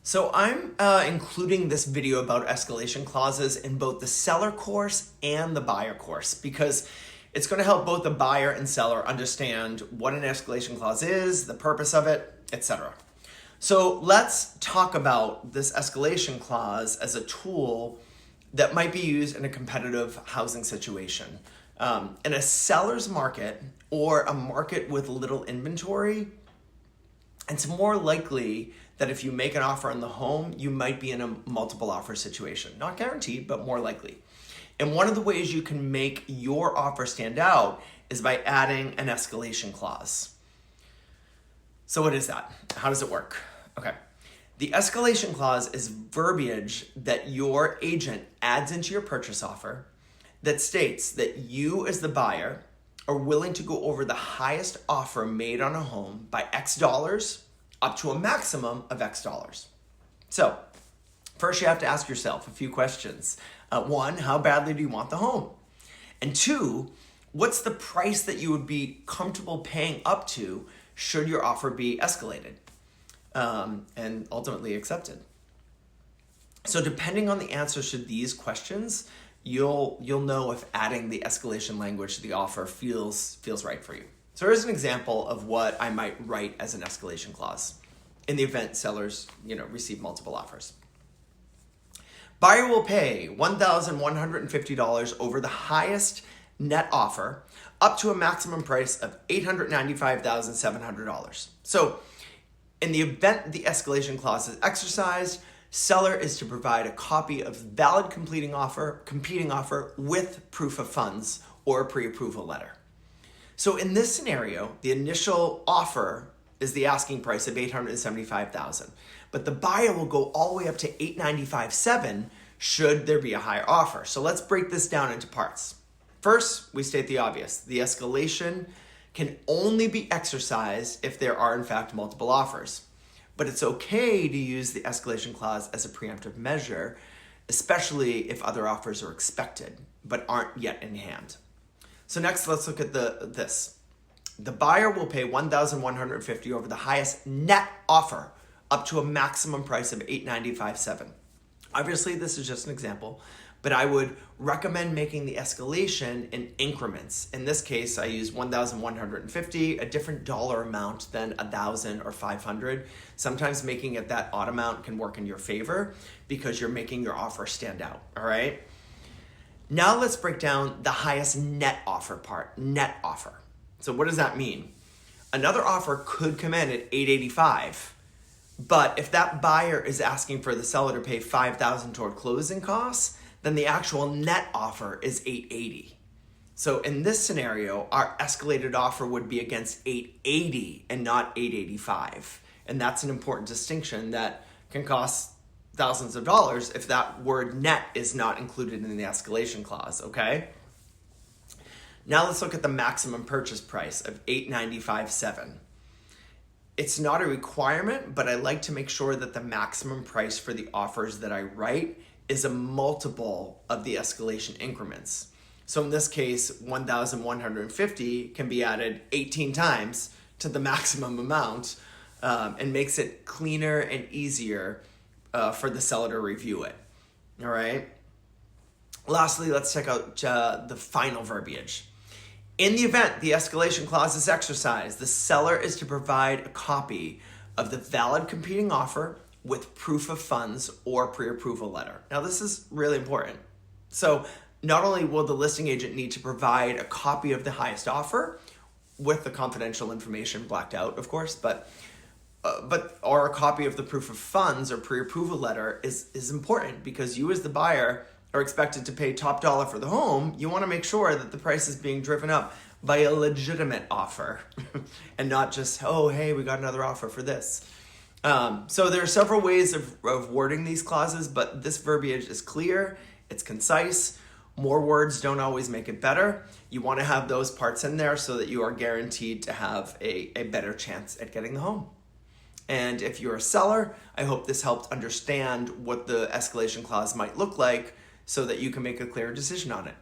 So I'm including this video about escalation clauses in both the seller course and the buyer course because it's going to help both the buyer and seller understand what an escalation clause is, the purpose of it, etc. So let's talk about this escalation clause as a tool that might be used in a competitive housing situation. In a seller's market or a market with little inventory, it's more likely that if you make an offer on the home, you might be in a multiple offer situation. Not guaranteed, but more likely. And one of the ways you can make your offer stand out is by adding an escalation clause. So what is that? How does it work? Okay. The escalation clause is verbiage that your agent adds into your purchase offer that states that you as the buyer are willing to go over the highest offer made on a home by X dollars up to a maximum of X dollars. So first you have to ask yourself a few questions. One, how badly do you want the home? And two, what's the price that you would be comfortable paying up to should your offer be escalated and ultimately accepted? So depending on the answers to these questions, you'll know if adding the escalation language to the offer feels right for you. So here's an example of what I might write as an escalation clause in the event sellers, receive multiple offers. Buyer will pay $1,150 over the highest net offer up to a maximum price of $895,700. So in the event the escalation clause is exercised, seller is to provide a copy of valid competing offer with proof of funds or a pre-approval letter. So in this scenario, the initial offer is the asking price of $875,000, but the buyer will go all the way up to $895,700 should there be a higher offer. So let's break this down into parts. First, we state the obvious. The escalation can only be exercised if there are in fact multiple offers, but it's okay to use the escalation clause as a preemptive measure, especially if other offers are expected but aren't yet in hand. So next, let's look at this. The buyer will pay $1,150 over the highest net offer up to a maximum price of $895,700. Obviously, this is just an example, but I would recommend making the escalation in increments. In this case, I use $1,150, a different dollar amount than $1,000 or $500. Sometimes making it that odd amount can work in your favor because you're making your offer stand out, all right? Now let's break down the highest net offer part, net offer. So what does that mean? Another offer could come in at $885, but if that buyer is asking for the seller to pay $5,000 toward closing costs, then the actual net offer is $880. So in this scenario, our escalated offer would be against $880 and not $885. And that's an important distinction that can cost thousands of dollars if that word net is not included in the escalation clause, okay? Now let's look at the maximum purchase price of $895,700. It's not a requirement, but I like to make sure that the maximum price for the offers that I write is a multiple of the escalation increments. So in this case, $1,150 can be added 18 times to the maximum amount and makes it cleaner and easier for the seller to review it, all right? Lastly, let's check out the final verbiage. In the event the escalation clause is exercised, the seller is to provide a copy of the valid competing offer with proof of funds or pre-approval letter. Now, this is really important. So not only will the listing agent need to provide a copy of the highest offer with the confidential information blacked out, of course, but or a copy of the proof of funds or pre-approval letter is important because you as the buyer are expected to pay top dollar for the home. You want to make sure that the price is being driven up by a legitimate offer and not just, oh, hey, we got another offer for this. So there are several ways of wording these clauses, but this verbiage is clear, it's concise. More words don't always make it better. You want to have those parts in there so that you are guaranteed to have a better chance at getting the home. And if you're a seller, I hope this helped understand what the escalation clause might look like so that you can make a clear decision on it.